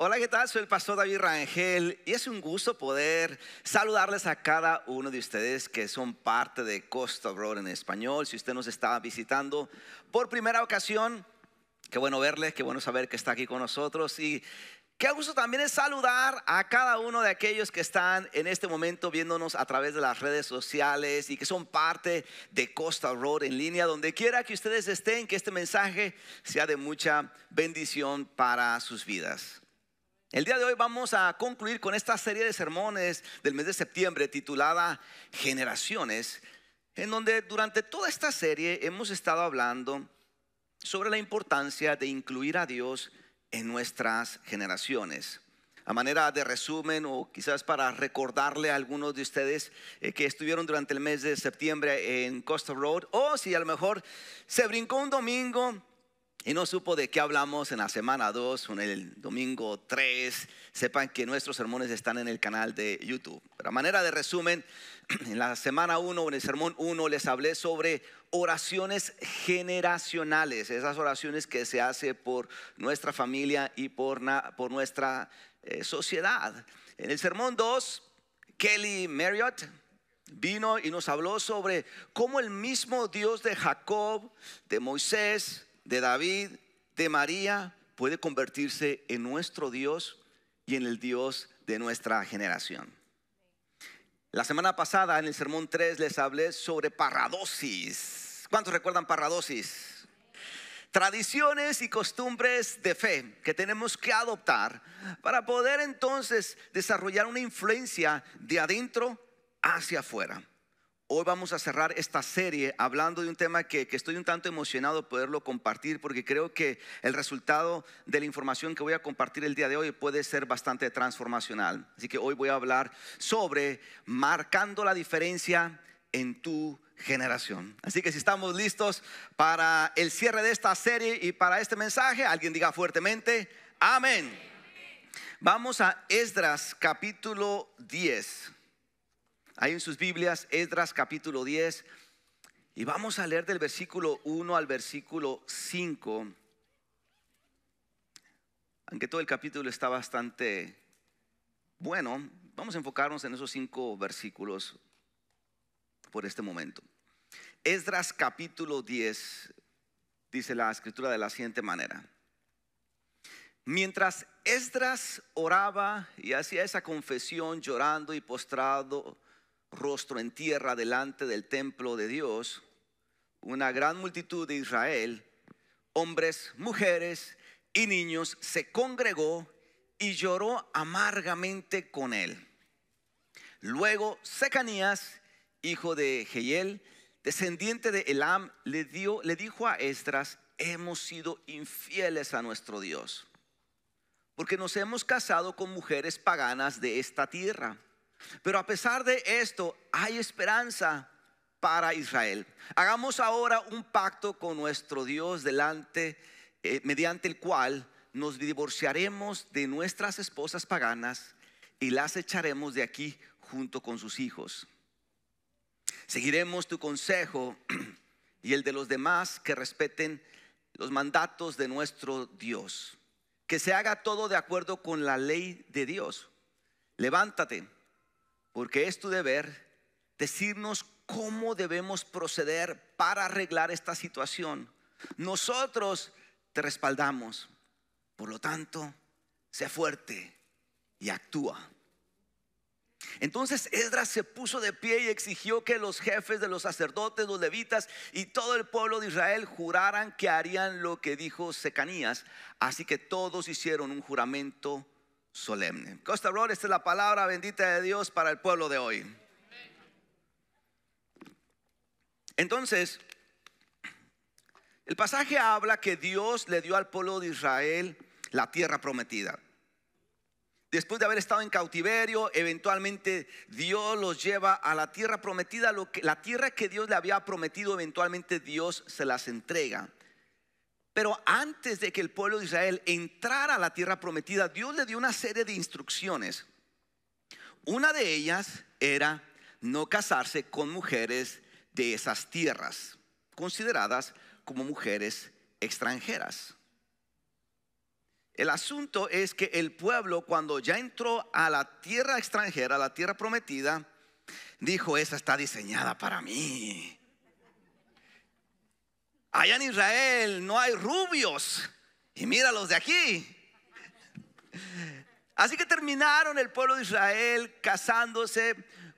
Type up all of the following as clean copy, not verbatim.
Hola, ¿qué tal? Soy el pastor David Rangel y es un gusto poder saludarles a cada uno de ustedes que son parte de Costa Road en español. Si usted nos está visitando por primera ocasión, qué bueno verle, qué bueno saber que está aquí con nosotros. Y qué gusto también es saludar a cada uno de aquellos que están en este momento viéndonos a través de las redes sociales y que son parte de Costa Road en línea. Donde quiera que ustedes estén, que este mensaje sea de mucha bendición para sus vidas. El día de hoy vamos a concluir con esta serie de sermones del mes de septiembre titulada Generaciones, en donde durante toda esta serie hemos estado hablando sobre la importancia de incluir a Dios en nuestras generaciones. A manera de resumen o quizás para recordarle a algunos de ustedes que estuvieron durante el mes de septiembre en Costa Road, o si a lo mejor se brincó un domingo y no supo de qué hablamos en la semana 2 o en el domingo 3, sepan que nuestros sermones están en el canal de YouTube. Pero a manera de resumen, en la semana 1 o en el sermón 1 les hablé sobre oraciones generacionales, esas oraciones que se hace por nuestra familia y por nuestra sociedad. En el sermón 2, Kelly Marriott vino y nos habló sobre cómo el mismo Dios de Jacob, de Moisés, de David, de María, puede convertirse en nuestro Dios y en el Dios de nuestra generación. La semana pasada en el sermón 3 les hablé sobre parradosis. ¿Cuántos recuerdan parradosis? Tradiciones y costumbres de fe que tenemos que adoptar para poder entonces desarrollar una influencia de adentro hacia afuera. Hoy vamos a cerrar esta serie hablando de un tema que estoy un tanto emocionado de poderlo compartir, porque creo que el resultado de la información que voy a compartir el día de hoy puede ser bastante transformacional. Así que hoy voy a hablar sobre marcando la diferencia en tu generación. Así que si estamos listos para el cierre de esta serie y para este mensaje, alguien diga fuertemente amén. Vamos a Esdras capítulo 10. Hay en sus Biblias Esdras capítulo 10 y vamos a leer del versículo 1 al versículo 5. Aunque todo el capítulo está bastante bueno, vamos a enfocarnos en esos 5 versículos por este momento. Esdras capítulo 10 dice la escritura de la siguiente manera: mientras Esdras oraba y hacía esa confesión llorando y postrado rostro en tierra delante del templo de Dios, una gran multitud de Israel, hombres, mujeres y niños, se congregó y lloró amargamente con él. Luego Secanías, hijo de Jehiel, descendiente de Elam, le dijo a Esdras: hemos sido infieles a nuestro Dios, porque nos hemos casado con mujeres paganas de esta tierra. Pero a pesar de esto, hay esperanza para Israel. Hagamos ahora un pacto con nuestro Dios mediante el cual nos divorciaremos de nuestras esposas paganas y las echaremos de aquí junto con sus hijos. Seguiremos tu consejo y el de los demás que respeten los mandatos de nuestro Dios. Que se haga todo de acuerdo con la ley de Dios. Levántate, porque es tu deber decirnos cómo debemos proceder para arreglar esta situación. Nosotros te respaldamos. Por lo tanto, sé fuerte y actúa. Entonces Esdras se puso de pie y exigió que los jefes de los sacerdotes, los levitas y todo el pueblo de Israel juraran que harían lo que dijo Secanías. Así que todos hicieron un juramento solemne. Costa Road, esta es la palabra bendita de Dios para el pueblo de hoy. Entonces, el pasaje habla que Dios le dio al pueblo de Israel la tierra prometida. Después de haber estado en cautiverio, eventualmente Dios los lleva a la tierra prometida. La tierra que Dios le había prometido, eventualmente Dios se las entrega. Pero antes de que el pueblo de Israel entrara a la tierra prometida, Dios le dio una serie de instrucciones. Una de ellas era no casarse con mujeres de esas tierras, consideradas como mujeres extranjeras. El asunto es que el pueblo, cuando ya entró a la tierra extranjera, a la tierra prometida, dijo: esa está diseñada para mí. Allá en Israel no hay rubios, y mira los de aquí. Así que terminaron el pueblo de Israel casándose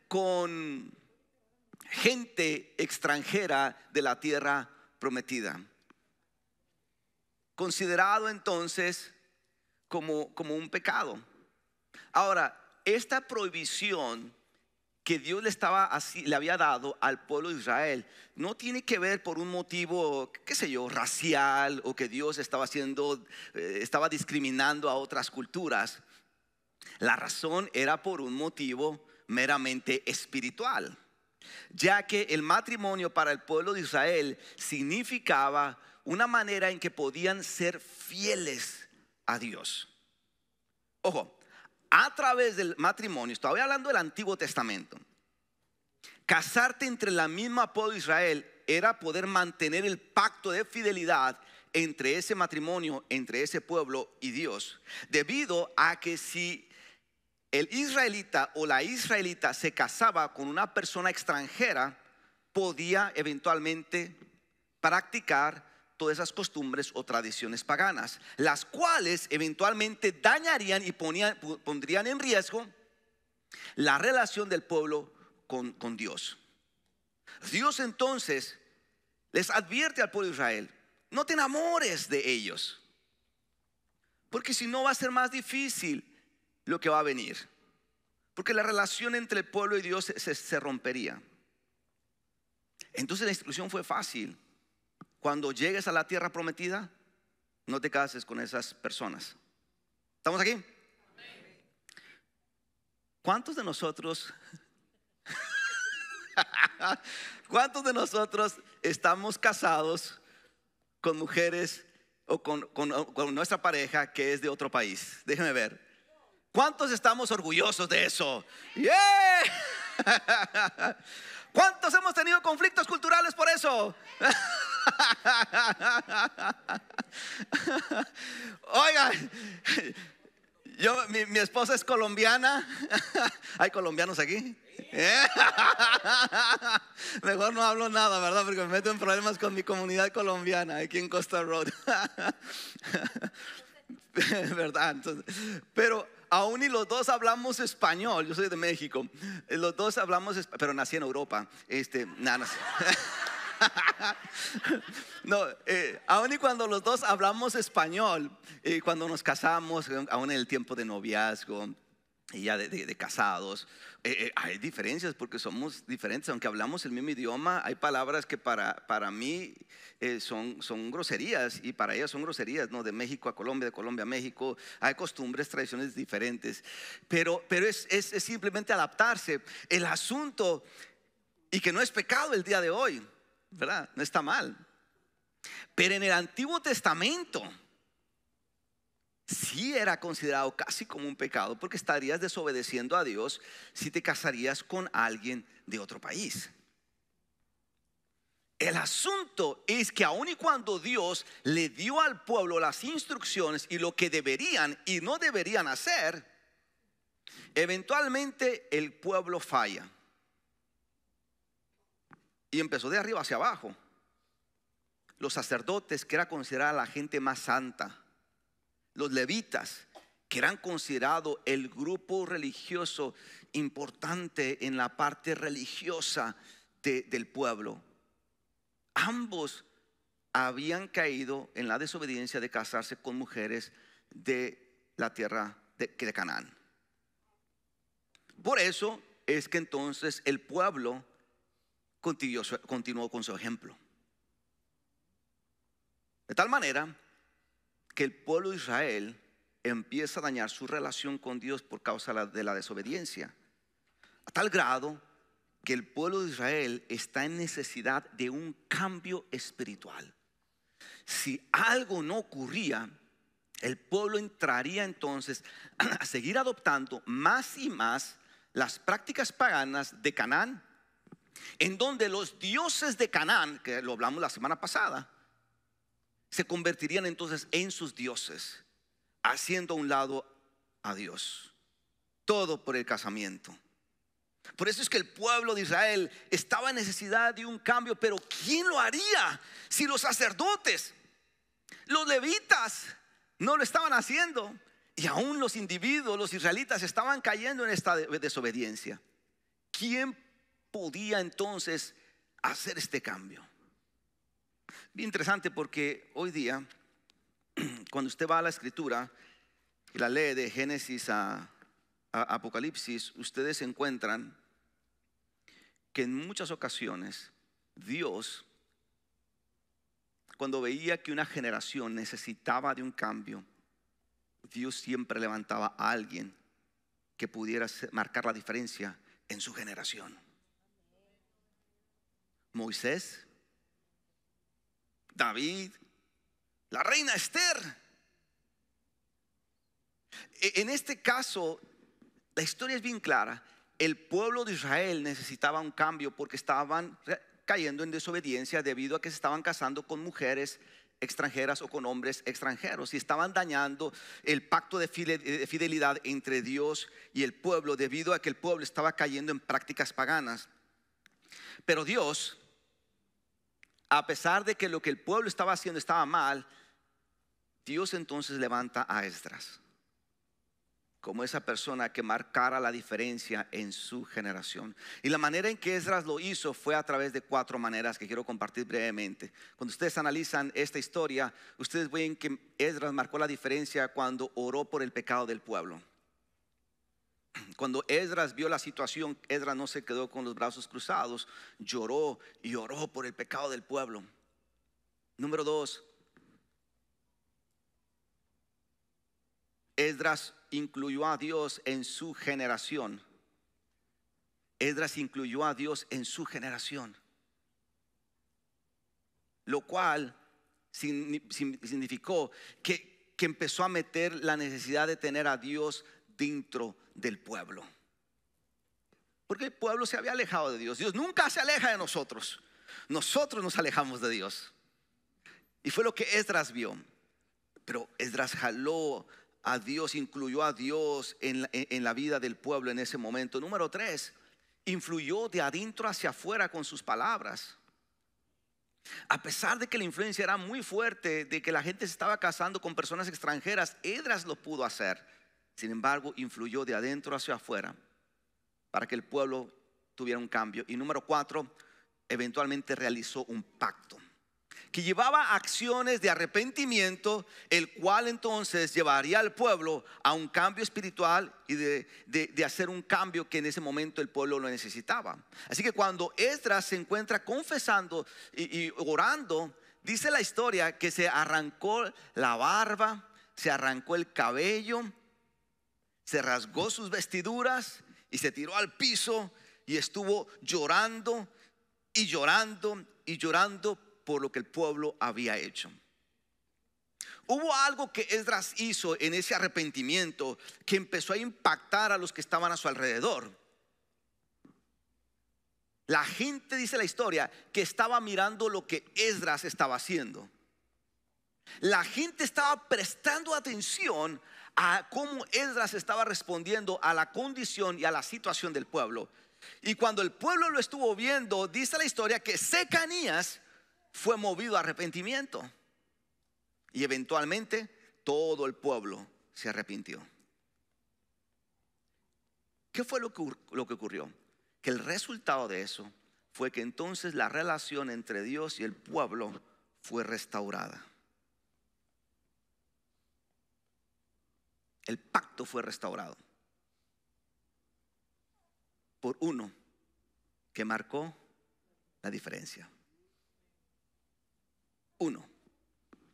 con gente extranjera de la tierra prometida, considerado entonces como un pecado. Ahora, esta prohibición que Dios le había dado al pueblo de Israel no tiene que ver por un motivo, qué sé yo, racial, o que Dios estaba discriminando a otras culturas. La razón era por un motivo meramente espiritual, ya que el matrimonio para el pueblo de Israel significaba una manera en que podían ser fieles a Dios. Ojo, a través del matrimonio, estoy hablando del Antiguo Testamento, casarte entre la misma pueblo de Israel era poder mantener el pacto de fidelidad entre ese matrimonio, entre ese pueblo y Dios, debido a que si el israelita o la israelita se casaba con una persona extranjera, podía eventualmente practicar todas esas costumbres o tradiciones paganas, las cuales eventualmente dañarían y pondrían en riesgo la relación del pueblo con Dios. Dios entonces les advierte al pueblo de Israel: no te enamores de ellos, porque si no va a ser más difícil lo que va a venir, porque la relación entre el pueblo y Dios se rompería. Entonces la instrucción fue fácil: cuando llegues a la tierra prometida, no te cases con esas personas. ¿Estamos aquí? ¿Cuántos de nosotros estamos casados con mujeres o con nuestra pareja que es de otro país? Déjenme ver. ¿Cuántos estamos orgullosos de eso? ¡Yeah! ¿Cuántos hemos tenido conflictos culturales por eso? Oiga, mi esposa es colombiana. ¿Hay colombianos aquí? Mejor no hablo nada, ¿verdad? Porque me meto en problemas con mi comunidad colombiana aquí en Costa Road. ¿Verdad? Entonces, pero aún y los dos hablamos español. Yo soy de México. Los dos hablamos español, pero nací en Europa. No, aún y cuando los dos hablamos español, cuando nos casamos, aún en el tiempo de noviazgo y ya de casados, hay diferencias porque somos diferentes. Aunque hablamos el mismo idioma, hay palabras que para mí son groserías y para ellas son groserías, ¿no? De México a Colombia, de Colombia a México, hay costumbres, tradiciones diferentes, pero es simplemente adaptarse. El asunto, y que no es pecado el día de hoy, ¿verdad? No está mal, pero en el Antiguo Testamento sí era considerado casi como un pecado, porque estarías desobedeciendo a Dios si te casarías con alguien de otro país. El asunto es que aun y cuando Dios le dio al pueblo las instrucciones y lo que deberían y no deberían hacer, eventualmente el pueblo falla. Y empezó de arriba hacia abajo. Los sacerdotes, que era considerada la gente más santa, los levitas, que eran considerados el grupo religioso importante en la parte religiosa del pueblo, ambos habían caído en la desobediencia de casarse con mujeres de la tierra de Canaán. Por eso es que entonces el pueblo continuó con su ejemplo, de tal manera que el pueblo de Israel empieza a dañar su relación con Dios por causa de la desobediencia, a tal grado que el pueblo de Israel está en necesidad de un cambio espiritual. Si algo no ocurría, el pueblo entraría entonces a seguir adoptando más y más las prácticas paganas de Canaán, en donde los dioses de Canaán, que lo hablamos la semana pasada, se convertirían entonces en sus dioses, haciendo a un lado a Dios. Todo por el casamiento. Por eso es que el pueblo de Israel estaba en necesidad de un cambio. Pero ¿quién lo haría si los sacerdotes, los levitas, no lo estaban haciendo? Y aún los individuos, los israelitas, estaban cayendo en esta desobediencia. ¿Quién podía entonces hacer este cambio? Bien interesante, porque hoy día, cuando usted va a la escritura y la lee de Génesis a Apocalipsis, ustedes encuentran que en muchas ocasiones Dios, cuando veía que una generación necesitaba de un cambio, Dios siempre levantaba a alguien que pudiera marcar la diferencia en su generación. Moisés, David, la reina Esther. En este caso, la historia es bien clara. El pueblo de Israel necesitaba un cambio porque estaban cayendo en desobediencia debido a que se estaban casando con mujeres extranjeras o con hombres extranjeros, y estaban dañando el pacto de fidelidad entre Dios y el pueblo, debido a que el pueblo estaba cayendo en prácticas paganas. Pero Dios, a pesar de que lo que el pueblo estaba haciendo estaba mal, Dios entonces levanta a Esdras como esa persona que marcara la diferencia en su generación. Y la manera en que Esdras lo hizo fue a través de 4 maneras que quiero compartir brevemente. Cuando ustedes analizan esta historia, ustedes ven que Esdras marcó la diferencia cuando oró por el pecado del pueblo. Cuando Esdras vio la situación, Esdras no se quedó con los brazos cruzados, lloró y oró por el pecado del pueblo. Número 2, Esdras incluyó a Dios en su generación. Esdras incluyó a Dios en su generación, lo cual significó que empezó a meter la necesidad de tener a Dios dentro del pueblo. Porque el pueblo se había alejado de Dios. Dios nunca se aleja de nosotros. Nosotros nos alejamos de Dios. Y fue lo que Esdras vio. Pero Esdras jaló a Dios, incluyó a Dios en la vida del pueblo en ese momento. Número 3, influyó de adentro hacia afuera con sus palabras. A pesar de que la influencia era muy fuerte, de que la gente se estaba casando con personas extranjeras, Esdras lo pudo hacer. Sin embargo, influyó de adentro hacia afuera para que el pueblo tuviera un cambio. Y número 4, eventualmente realizó un pacto que llevaba acciones de arrepentimiento, el cual entonces llevaría al pueblo a un cambio espiritual y de hacer un cambio que en ese momento el pueblo lo necesitaba. Así que cuando Esdras se encuentra confesando y orando, dice la historia que se arrancó la barba, se arrancó el cabello, se rasgó sus vestiduras y se tiró al piso y estuvo llorando y llorando y llorando por lo que el pueblo había hecho. Hubo algo que Esdras hizo en ese arrepentimiento que empezó a impactar a los que estaban a su alrededor. La gente, dice la historia, que estaba mirando lo que Esdras estaba haciendo. La gente estaba prestando atención a cómo Esdras estaba respondiendo a la condición y a la situación del pueblo. Y cuando el pueblo lo estuvo viendo, dice la historia que Secanías fue movido a arrepentimiento. Y eventualmente todo el pueblo se arrepintió. ¿Qué fue lo que ocurrió? Que el resultado de eso fue que entonces la relación entre Dios y el pueblo fue restaurada. El pacto fue restaurado por uno que marcó la diferencia. Uno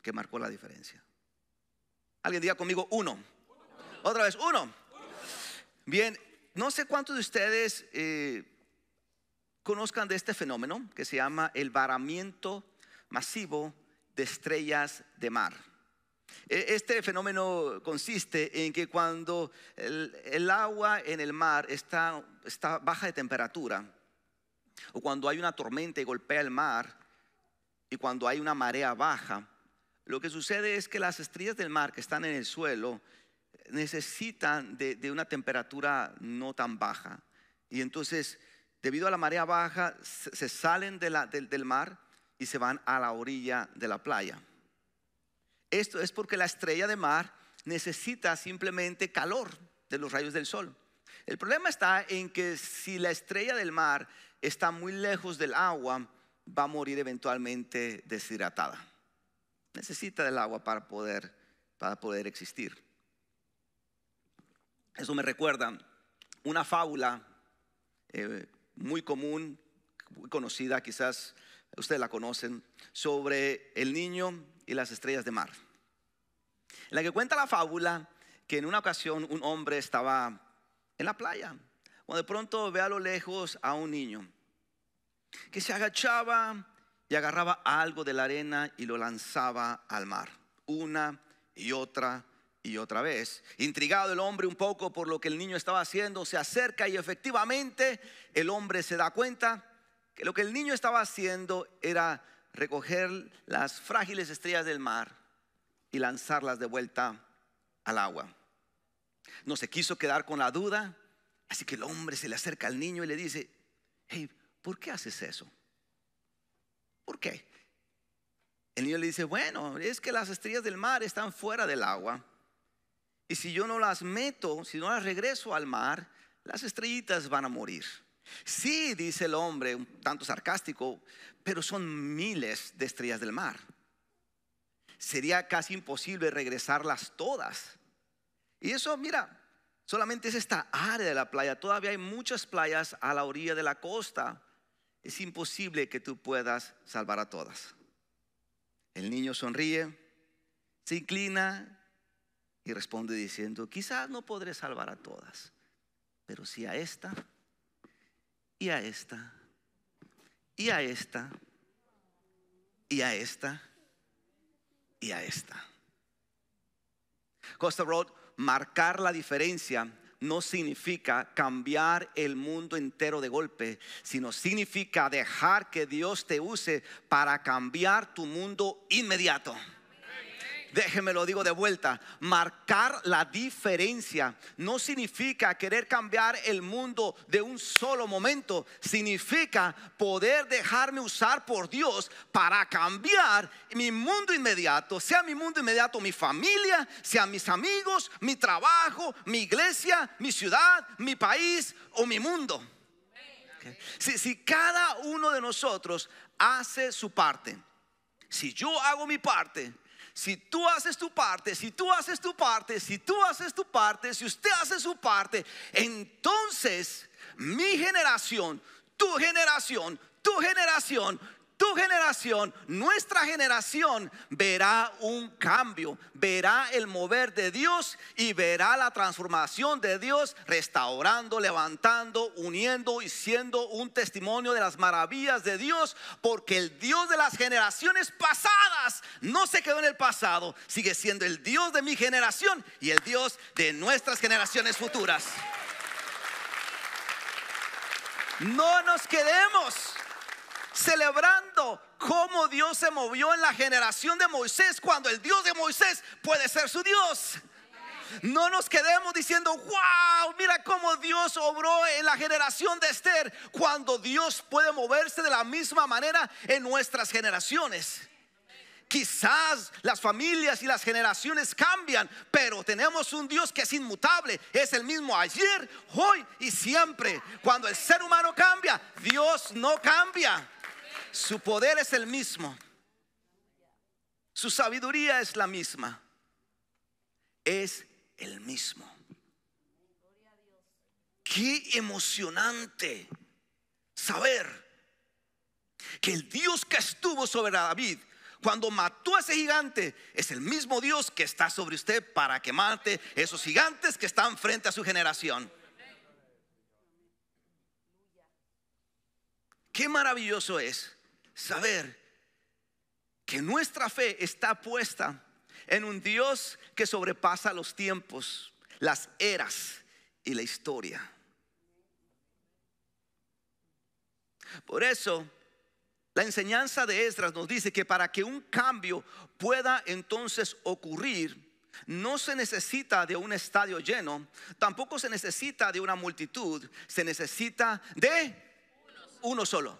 que marcó la diferencia. Alguien diga conmigo uno. Otra vez, uno. Bien, no sé cuántos de ustedes conozcan de este fenómeno que se llama el varamiento masivo de estrellas de mar. Este fenómeno consiste en que cuando el agua en el mar está baja de temperatura, o cuando hay una tormenta y golpea el mar, y cuando hay una marea baja, lo que sucede es que las estrellas del mar que están en el suelo necesitan de una temperatura no tan baja. Y entonces, debido a la marea baja, se salen del mar y se van a la orilla de la playa. Esto es porque la estrella de mar necesita simplemente calor de los rayos del sol. El problema está en que si la estrella del mar está muy lejos del agua, va a morir eventualmente deshidratada. Necesita del agua para poder existir. Eso me recuerda una fábula muy común, muy conocida, quizás ustedes la conocen, sobre el niño y las estrellas de mar. En la que cuenta la fábula que en una ocasión un hombre estaba en la playa, cuando de pronto ve a lo lejos a un niño que se agachaba y agarraba algo de la arena y lo lanzaba al mar, una y otra vez. Intrigado el hombre un poco por lo que el niño estaba haciendo, se acerca y efectivamente el hombre se da cuenta que lo que el niño estaba haciendo era recoger las frágiles estrellas del mar y lanzarlas de vuelta al agua. No se quiso quedar con la duda, así que el hombre se le acerca al niño y le dice: hey, ¿por qué haces eso? ¿Por qué? El niño le dice: bueno, es que las estrellas del mar están fuera del agua, y si yo no las meto, si no las regreso al mar, las estrellitas van a morir. Sí, dice el hombre, un tanto sarcástico, pero son miles de estrellas del mar. Sería casi imposible regresarlas todas. Y eso, mira, solamente es esta área de la playa. Todavía hay muchas playas a la orilla de la costa. Es imposible que tú puedas salvar a todas. El niño sonríe, se inclina y responde diciendo: quizás no podré salvar a todas, pero sí a esta, y a esta, y a esta, y a esta, y a esta. Costa Road, marcar la diferencia no significa cambiar el mundo entero de golpe, sino significa dejar que Dios te use para cambiar tu mundo inmediato. Déjeme lo digo de vuelta: marcar la diferencia no significa querer cambiar el mundo de un solo momento. Significa poder dejarme usar por Dios para cambiar mi mundo inmediato. Sea mi mundo inmediato mi familia, sea mis amigos, mi trabajo, mi iglesia, mi ciudad, mi país o mi mundo. Si cada uno de nosotros hace su parte, si yo hago mi parte, si tú haces tu parte, si tú haces tu parte, si tú haces tu parte, si usted hace su parte, entonces mi generación, tu generación, tu generación, tu generación, nuestra generación verá un cambio, verá el mover de Dios y verá la transformación de Dios, restaurando, levantando, uniendo y siendo un testimonio de las maravillas de Dios, porque el Dios de las generaciones pasadas no se quedó en el pasado, sigue siendo el Dios de mi generación y el Dios de nuestras generaciones futuras. No nos quedemos celebrando cómo Dios se movió en la generación de Moisés, cuando el Dios de Moisés puede ser su Dios. No nos quedemos diciendo: wow, mira cómo Dios obró en la generación de Esther, cuando Dios puede moverse de la misma manera en nuestras generaciones. Quizás las familias y las generaciones cambian, pero tenemos un Dios que es inmutable. Es el mismo ayer, hoy y siempre. Cuando el ser humano cambia, Dios no cambia. Su poder es el mismo, su sabiduría es la misma, es el mismo. Qué emocionante saber que el Dios que estuvo sobre David cuando mató a ese gigante es el mismo Dios que está sobre usted para que mate esos gigantes que están frente a su generación. Qué maravilloso es saber que nuestra fe está puesta en un Dios que sobrepasa los tiempos, las eras y la historia. Por eso La enseñanza de Esdras nos dice que para que un cambio pueda entonces ocurrir, no se necesita de un estadio lleno, tampoco se necesita de una multitud, se necesita de uno solo.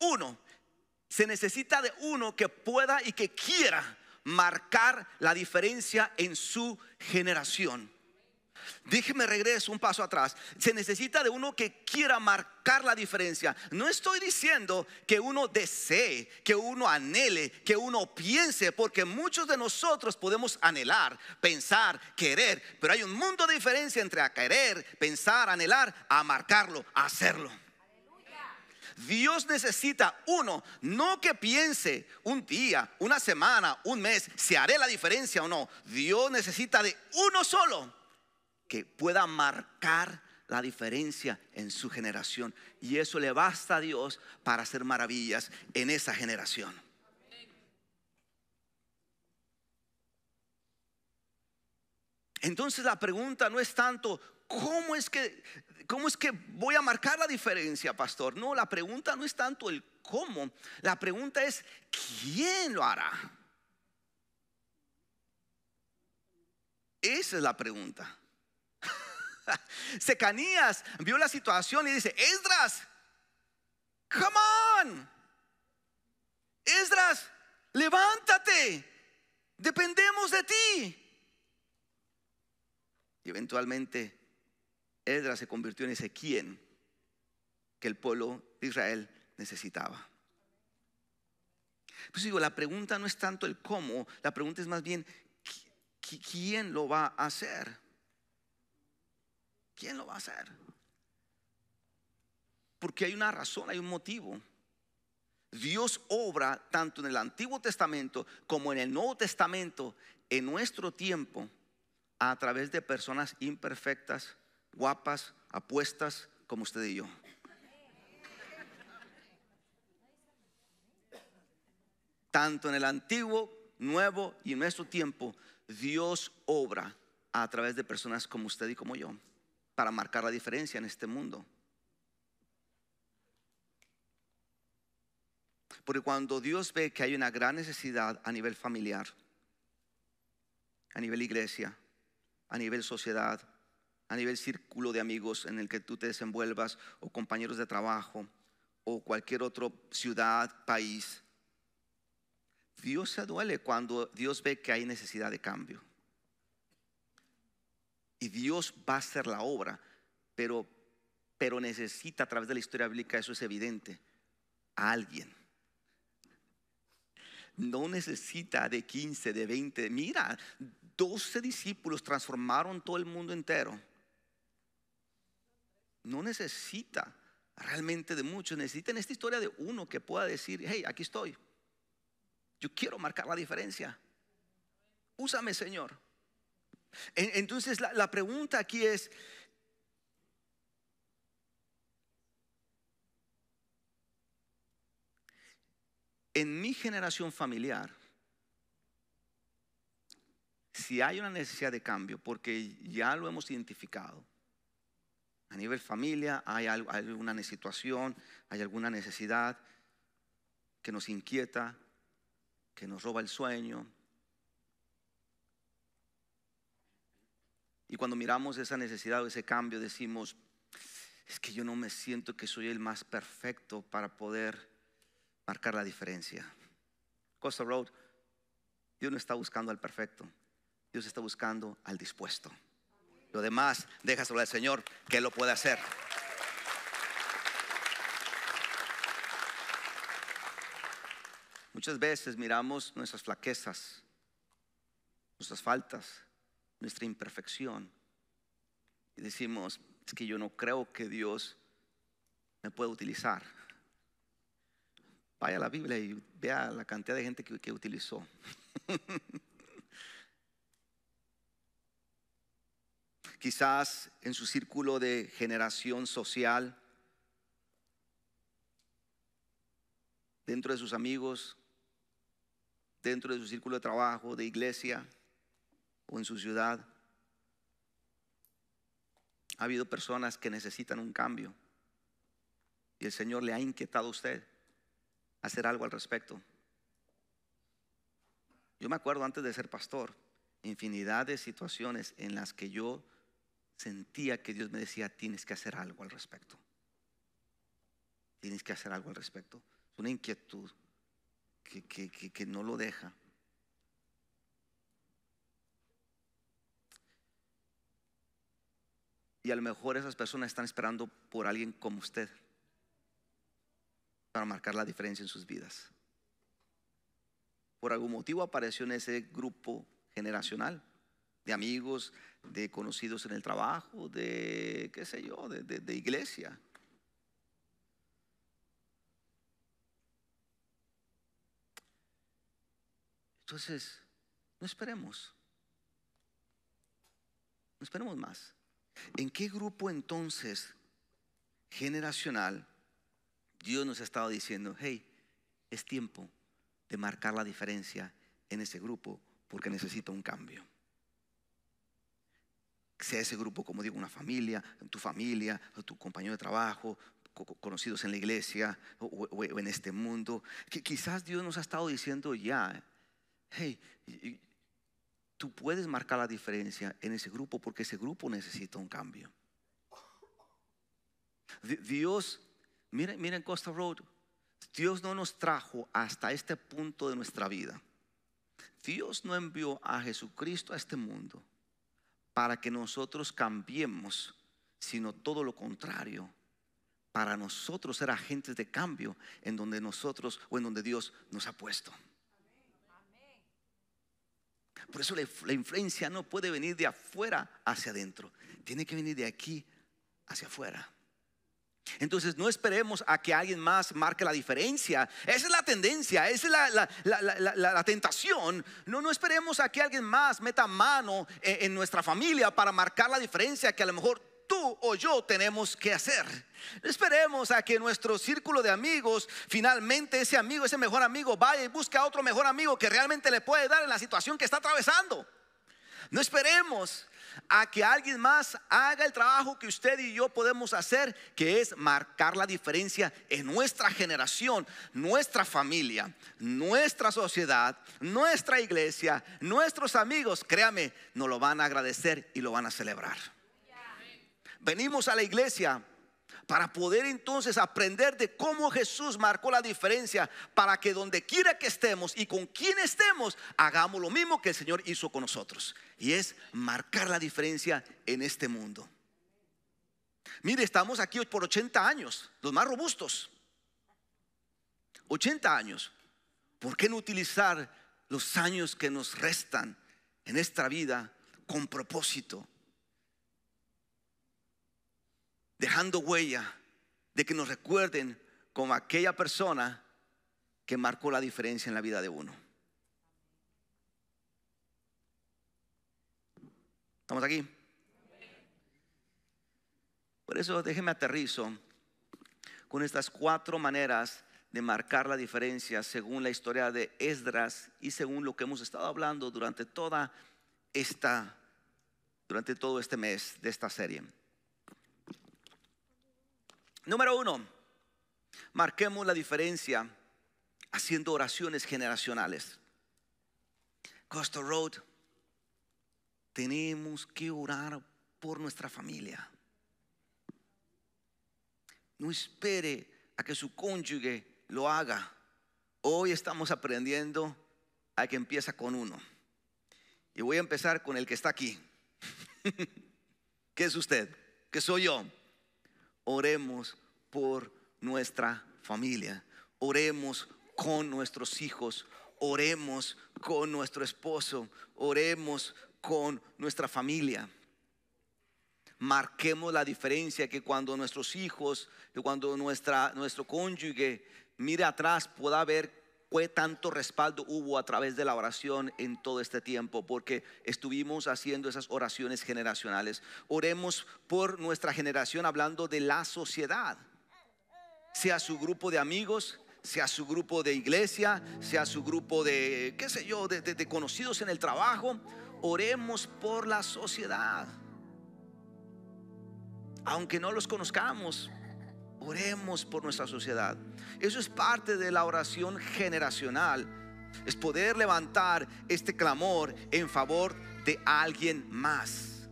Uno. Se necesita de uno que pueda y que quiera marcar la diferencia en su generación. Déjeme regreso un paso atrás. Se necesita de uno que quiera marcar la diferencia. No estoy diciendo que uno desee, que uno anhele, que uno piense, porque muchos de nosotros podemos anhelar, pensar, querer, pero hay un mundo de diferencia entre a querer, pensar, anhelar, a marcarlo, a hacerlo. Dios necesita uno, no que piense un día, una semana, un mes, si haré la diferencia o no. Dios necesita de uno solo que pueda marcar la diferencia en su generación. Y eso le basta a Dios para hacer maravillas en esa generación. Entonces la pregunta no es tanto ¿cómo es que voy a marcar la diferencia, pastor? No, la pregunta no es tanto el cómo. La pregunta es ¿quién lo hará? Esa es la pregunta. Secanías vio la situación y dice: Esdras, come on, Esdras, levántate, dependemos de ti. Y eventualmente Esdras se convirtió en ese quién que el pueblo de Israel necesitaba. Pues digo, la pregunta no es tanto el cómo, la pregunta es más bien ¿quién lo va a hacer? ¿Quién lo va a hacer? Porque hay una razón, hay un motivo. Dios obra tanto en el Antiguo Testamento como en el Nuevo Testamento en nuestro tiempo a través de personas imperfectas, guapas, apuestas como usted y yo. Tanto en el Antiguo, Nuevo y en nuestro tiempo, Dios obra a través de personas como usted y como yo para marcar la diferencia en este mundo. Porque cuando Dios ve que hay una gran necesidad a nivel familiar, a nivel iglesia, a nivel sociedad, a nivel círculo de amigos en el que tú te desenvuelvas, o compañeros de trabajo, o cualquier otra ciudad, país, Dios se duele cuando Dios ve que hay necesidad de cambio. Y Dios va a hacer la obra, pero necesita, a través de la historia bíblica, eso es evidente, a alguien. No necesita de 15, de 20. Mira, 12 discípulos transformaron todo el mundo entero. No necesita realmente de muchos. Necesita en esta historia de uno que pueda decir: hey, aquí estoy, yo quiero marcar la diferencia, úsame, Señor. Entonces la pregunta aquí es: en mi generación familiar, si hay una necesidad de cambio, porque ya lo hemos identificado, a nivel familia hay alguna situación, hay alguna necesidad que nos inquieta, que nos roba el sueño. Y cuando miramos esa necesidad o ese cambio, decimos: es que yo no me siento que soy el más perfecto para poder marcar la diferencia. Costa Road, Dios no está buscando al perfecto, Dios está buscando al dispuesto. Lo demás, déjaselo al Señor, que Él lo puede hacer. Muchas veces miramos nuestras flaquezas, nuestras faltas, nuestra imperfección, y decimos: es que yo no creo que Dios me pueda utilizar. Vaya a la Biblia y vea la cantidad de gente que utilizó. Quizás en su círculo de generación social, dentro de sus amigos, dentro de su círculo de trabajo, de iglesia, o en su ciudad, ha habido personas que necesitan un cambio, y el Señor le ha inquietado a usted hacer algo al respecto. Yo me acuerdo antes de ser pastor, infinidad de situaciones en las que yo sentía que Dios me decía: tienes que hacer algo al respecto. Tienes que hacer algo al respecto. Es una inquietud que no lo deja. Y a lo mejor esas personas están esperando por alguien como usted para marcar la diferencia en sus vidas. Por algún motivo apareció en ese grupo generacional de amigos, de conocidos en el trabajo, de qué sé yo, de iglesia. Entonces, no esperemos más. ¿En qué grupo entonces generacional Dios nos ha estado diciendo: hey, es tiempo de marcar la diferencia en ese grupo, porque necesita un cambio? Sea ese grupo, como digo, una familia, tu familia, o tu compañero de trabajo, conocidos en la iglesia o en este mundo, que quizás Dios nos ha estado diciendo ya: hey, tú puedes marcar la diferencia en ese grupo, porque ese grupo necesita un cambio. Dios, miren Costa Road, Dios no nos trajo hasta este punto de nuestra vida. Dios no envió a Jesucristo a este mundo para que nosotros cambiemos, sino todo lo contrario, para nosotros ser agentes de cambio en donde nosotros o en donde Dios nos ha puesto. Por eso la influencia no puede venir de afuera hacia adentro, tiene que venir de aquí hacia afuera. Entonces no esperemos a que alguien más marque la diferencia. Esa es la tendencia, esa es la tentación. No esperemos a que alguien más meta mano en nuestra familia para marcar la diferencia que a lo mejor tú o yo tenemos que hacer. No esperemos a que nuestro círculo de amigos, finalmente ese amigo, ese mejor amigo, vaya y busque a otro mejor amigo que realmente le puede dar en la situación que está atravesando. No esperemos a que alguien más haga el trabajo que usted y yo podemos hacer, que es marcar la diferencia en nuestra generación, nuestra familia, nuestra sociedad, nuestra iglesia, nuestros amigos. Créame, nos lo van a agradecer y lo van a celebrar. Venimos a la iglesia para poder entonces aprender de cómo Jesús marcó la diferencia, para que donde quiera que estemos y con quien estemos, hagamos lo mismo que el Señor hizo con nosotros, y es marcar la diferencia en este mundo. Mire, estamos aquí por 80 años, los más robustos. 80 años. ¿Por qué no utilizar los años que nos restan en esta vida con propósito? Dejando huella, de que nos recuerden como aquella persona que marcó la diferencia en la vida de uno. ¿Estamos aquí? Por eso déjeme aterrizo con estas 4 maneras de marcar la diferencia según la historia de Esdras y según lo que hemos estado hablando durante todo este mes de esta serie. Número 1, marquemos la diferencia haciendo oraciones generacionales. Costa Road, tenemos que orar por nuestra familia. No espere a que su cónyuge lo haga. Hoy estamos aprendiendo a que empieza con uno. Y voy a empezar con el que está aquí. ¿Qué es usted? ¿Qué soy yo? Oremos por nuestra familia. Oremos con nuestros hijos. Oremos con nuestro esposo. Oremos con nuestra familia. Marquemos la diferencia, que cuando nuestros hijos, que cuando nuestro cónyuge mire atrás, pueda ver qué tanto respaldo hubo a través de la oración en todo este tiempo, porque estuvimos haciendo esas oraciones generacionales. Oremos por nuestra generación, hablando de la sociedad, sea su grupo de amigos, sea su grupo de iglesia, sea su grupo de, qué sé yo, de conocidos en el trabajo. Oremos por la sociedad. Aunque no los conozcamos, Oremos por nuestra sociedad. Eso es parte de la oración generacional. Es poder levantar este clamor en favor de alguien más.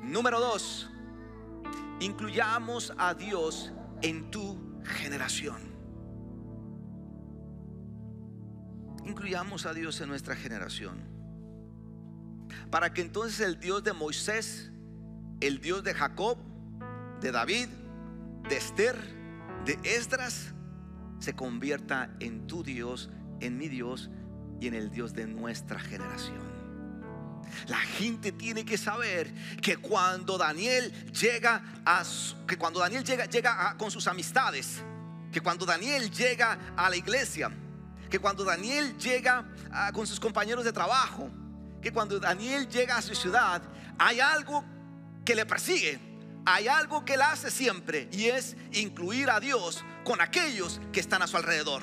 Número 2, incluyamos a Dios en tu generación. Incluyamos a Dios en nuestra generación, para que entonces el Dios de Moisés, el Dios de Jacob, de David, de Esther, de Esdras, se convierta en tu Dios, en mi Dios y en el Dios de nuestra generación. La gente tiene que saber que cuando Daniel llega con sus amistades, que cuando Daniel llega a la iglesia, que cuando Daniel llega con sus compañeros de trabajo, que cuando Daniel llega a su ciudad, hay algo que le persigue, hay algo que él hace siempre, y es incluir a Dios con aquellos que están a su alrededor.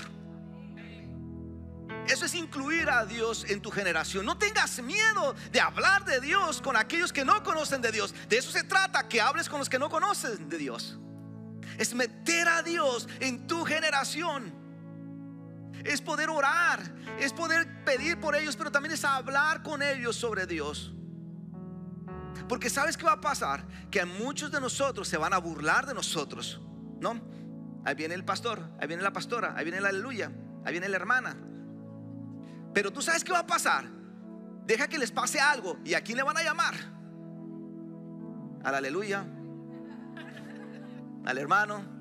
Eso es incluir a Dios en tu generación. No tengas miedo de hablar de Dios con aquellos que no conocen de Dios. De eso se trata, que hables con los que no conocen de Dios. Es meter a Dios en tu generación. Es poder orar, es poder pedir por ellos, pero también es hablar con ellos sobre Dios. Porque ¿sabes qué va a pasar? Que muchos de nosotros se van a burlar de nosotros, ¿no? Ahí viene el pastor, ahí viene la pastora, ahí viene la aleluya, ahí viene la hermana. Pero tú sabes qué va a pasar. Deja que les pase algo, ¿y a quién le van a llamar? A la aleluya, al hermano.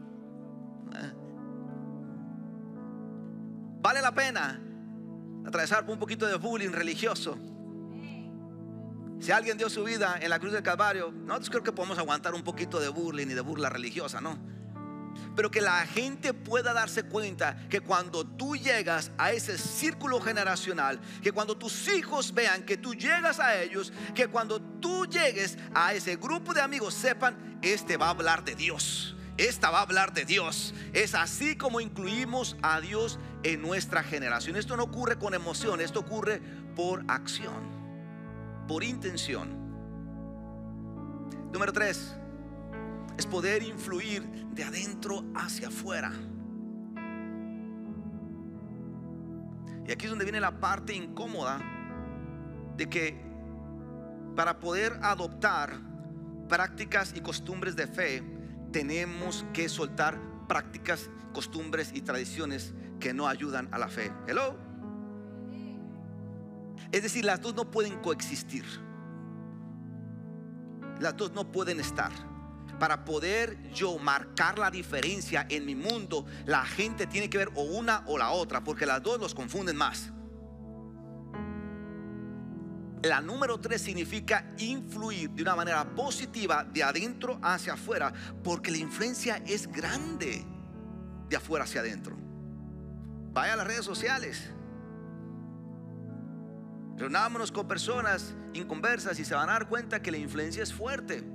Vale la pena atravesar por un poquito de bullying religioso. Si alguien dio su vida en la cruz del Calvario, nosotros creo que podemos aguantar un poquito de bullying y de burla religiosa, ¿no? Pero que la gente pueda darse cuenta que cuando tú llegas a ese círculo generacional, que cuando tus hijos vean que tú llegas a ellos, que cuando tú llegues a ese grupo de amigos, sepan, este va a hablar de Dios, esta va a hablar de Dios. Es así como incluimos a Dios en nuestra generación. Esto no ocurre con emoción, esto ocurre por acción, por intención. Número 3 es poder influir de adentro hacia afuera. Y aquí es donde viene la parte incómoda de que para poder adoptar prácticas y costumbres de fe, tenemos que soltar prácticas, costumbres y tradiciones que no ayudan a la fe. Hello. Es decir, las dos no pueden coexistir. Las dos no pueden estar. Para poder yo marcar la diferencia en mi mundo, la gente tiene que ver o una o la otra, porque las dos los confunden más. La número 3 significa influir de una manera positiva de adentro hacia afuera, porque la influencia es grande de afuera hacia adentro. Vaya a las redes sociales, reunámonos con personas inconversas y se van a dar cuenta que la influencia es fuerte.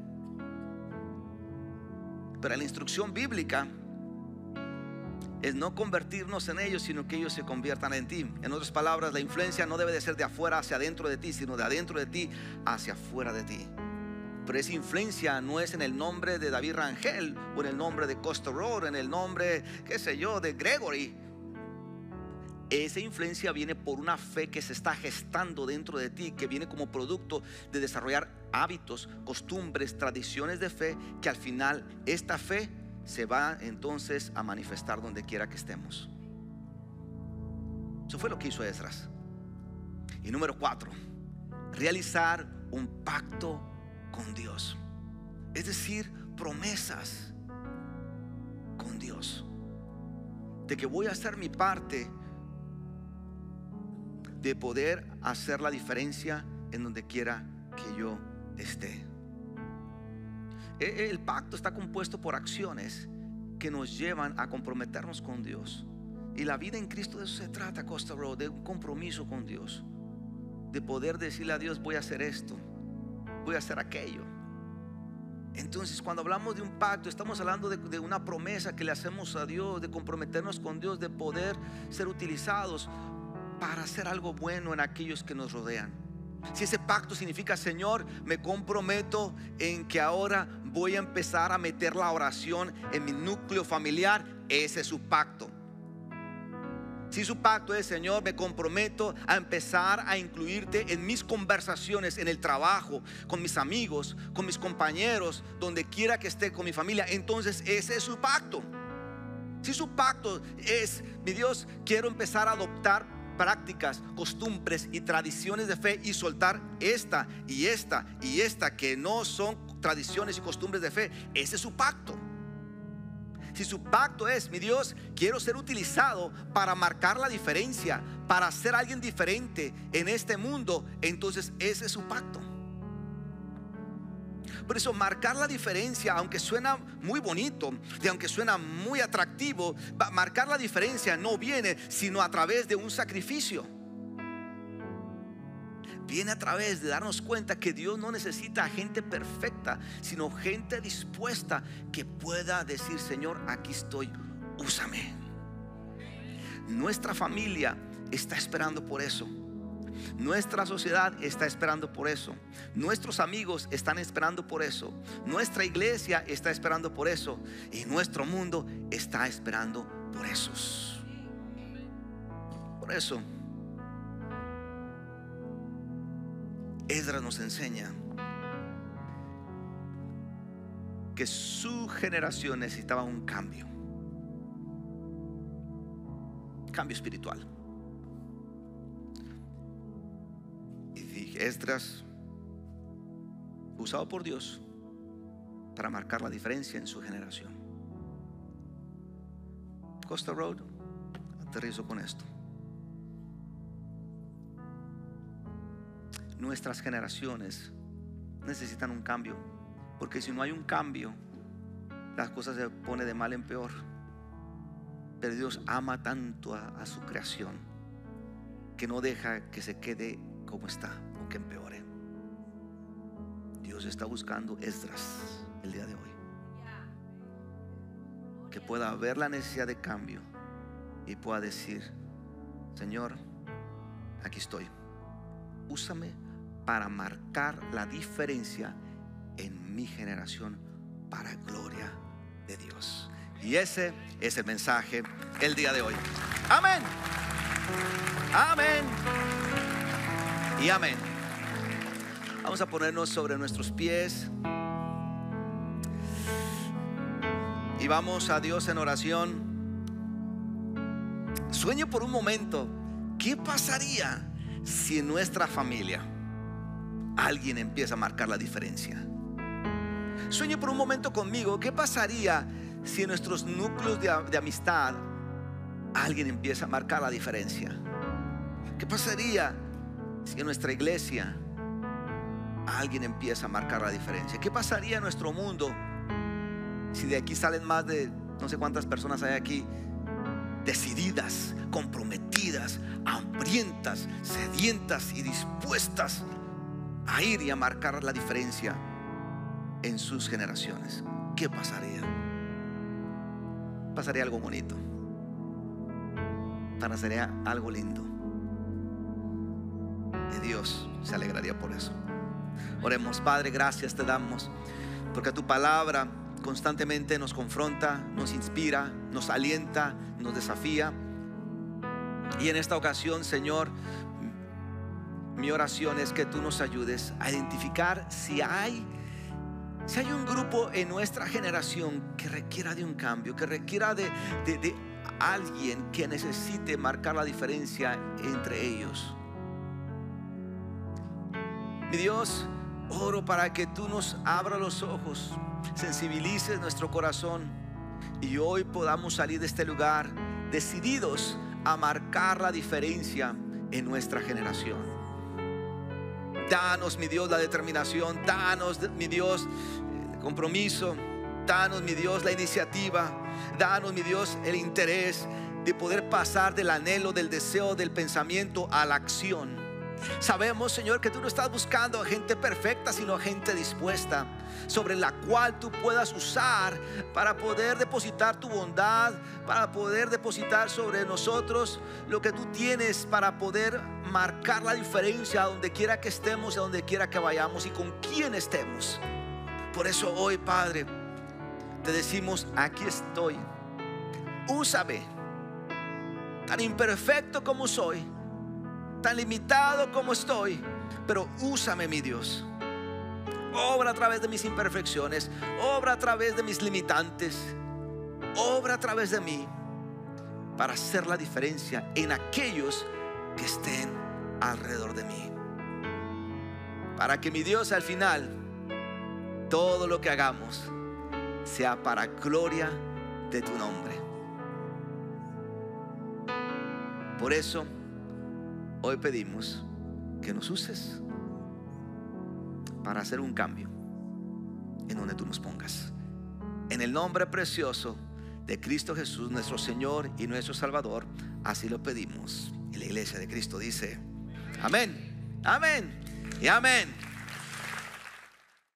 Pero la instrucción bíblica es no convertirnos en ellos, sino que ellos se conviertan en ti. En otras palabras, la influencia no debe de ser de afuera hacia adentro de ti, sino de adentro de ti hacia afuera de ti. Pero esa influencia no es en el nombre de David Rangel, o en el nombre de Costa Road, en el nombre, qué sé yo, de Gregory. Esa influencia viene por una fe que se está gestando dentro de ti, que viene como producto de desarrollar hábitos, costumbres, tradiciones de fe, que al final esta fe se va entonces a manifestar donde quiera que estemos. Eso fue lo que hizo Esdras. Y número 4, realizar un pacto con Dios, es decir, promesas con Dios, de que voy a hacer mi parte, de poder hacer la diferencia en donde quiera que yo esté. El pacto está compuesto por acciones que nos llevan a comprometernos con Dios. Y la vida en Cristo, de eso se trata, Costa Road, de un compromiso con Dios, de poder decirle a Dios: voy a hacer esto, voy a hacer aquello. Entonces, cuando hablamos de un pacto, estamos hablando de una promesa que le hacemos a Dios, de comprometernos con Dios, de poder ser utilizados para hacer algo bueno en aquellos que nos rodean. Si ese pacto significa: Señor, me comprometo en que ahora voy a empezar a meter la oración en mi núcleo familiar. Ese es su pacto. Si su pacto es: Señor, me comprometo a empezar a incluirte en mis conversaciones, en el trabajo, con mis amigos, con mis compañeros, donde quiera que esté con mi familia, entonces ese es su pacto. Si su pacto es: mi Dios, quiero empezar a adoptar prácticas, costumbres y tradiciones de fe y soltar esta y esta y esta que no son tradiciones y costumbres de fe, ese es su pacto. Si su pacto es: mi Dios, quiero ser utilizado para marcar la diferencia, para ser alguien diferente en este mundo, entonces ese es su pacto. Por eso, marcar la diferencia, aunque suena muy bonito y aunque suena muy atractivo, marcar la diferencia no viene sino a través de un sacrificio. Viene a través de darnos cuenta que Dios no necesita gente perfecta, sino gente dispuesta que pueda decir: Señor, aquí estoy, úsame. Nuestra familia está esperando por eso. Nuestra sociedad está esperando por eso. Nuestros amigos están esperando por eso. Nuestra iglesia está esperando por eso. Y nuestro mundo está esperando por esos. Por eso Esdras nos enseña que su generación necesitaba un cambio espiritual. Y Esdras fue usado por Dios para marcar la diferencia en su generación. Costa Road, aterrizo con esto. Nuestras generaciones necesitan un cambio, porque si no hay un cambio, las cosas se ponen de mal en peor. Pero Dios ama tanto a su creación que no deja que se quede como está o que empeore. Dios está buscando Esdras el día de hoy, que pueda ver la necesidad de cambio y pueda decir: Señor, aquí estoy, úsame para marcar la diferencia en mi generación para gloria de Dios. Y ese es el mensaje el día de hoy. Amén. Amén. Y amén. Vamos a ponernos sobre nuestros pies y vamos a Dios en oración. Sueño por un momento: ¿qué pasaría si en nuestra familia alguien empieza a marcar la diferencia? Sueño por un momento conmigo: ¿qué pasaría si en nuestros núcleos de amistad alguien empieza a marcar la diferencia? ¿Qué pasaría si en nuestra iglesia alguien empieza a marcar la diferencia? ¿Qué pasaría en nuestro mundo si de aquí salen más de no sé cuántas personas hay aquí, decididas, comprometidas, hambrientas, sedientas y dispuestas a ir y a marcar la diferencia en sus generaciones? ¿Qué pasaría? Pasaría algo bonito, pasaría algo lindo, y Dios se alegraría por eso. Oremos. Padre, gracias te damos porque tu palabra constantemente nos confronta, nos inspira, nos alienta, nos desafía. Y en esta ocasión, Señor, mi oración es que tú nos ayudes a identificar si hay un grupo en nuestra generación que requiera de un cambio, que requiera de alguien que necesite marcar la diferencia entre ellos. Mi Dios, oro para que tú nos abras los ojos, sensibilices nuestro corazón y hoy podamos salir de este lugar decididos a marcar la diferencia en nuestra generación. Danos, mi Dios, la determinación. Danos, mi Dios, el compromiso. Danos, mi Dios, la iniciativa. Danos, mi Dios, el interés de poder pasar del anhelo, del deseo, del pensamiento a la acción. Sabemos, Señor, que tú no estás buscando a gente perfecta, sino a gente dispuesta, sobre la cual tú puedas usar para poder depositar tu bondad, para poder depositar sobre nosotros lo que tú tienes, para poder marcar la diferencia a donde quiera que estemos, a donde quiera que vayamos y con quién estemos. Por eso hoy, Padre, te decimos: aquí estoy, úsame, tan imperfecto como soy, tan limitado como estoy, pero úsame, mi Dios. Obra a través de mis imperfecciones, obra a través de mis limitantes, obra a través de mí, para hacer la diferencia en aquellos que estén alrededor de mí. Para que, mi Dios, al final todo lo que hagamos sea para gloria de tu nombre. Por eso hoy pedimos que nos uses para hacer un cambio en donde tú nos pongas. En el nombre precioso de Cristo Jesús, nuestro Señor y nuestro Salvador, así lo pedimos. Y la iglesia de Cristo dice: amén, amén y amén.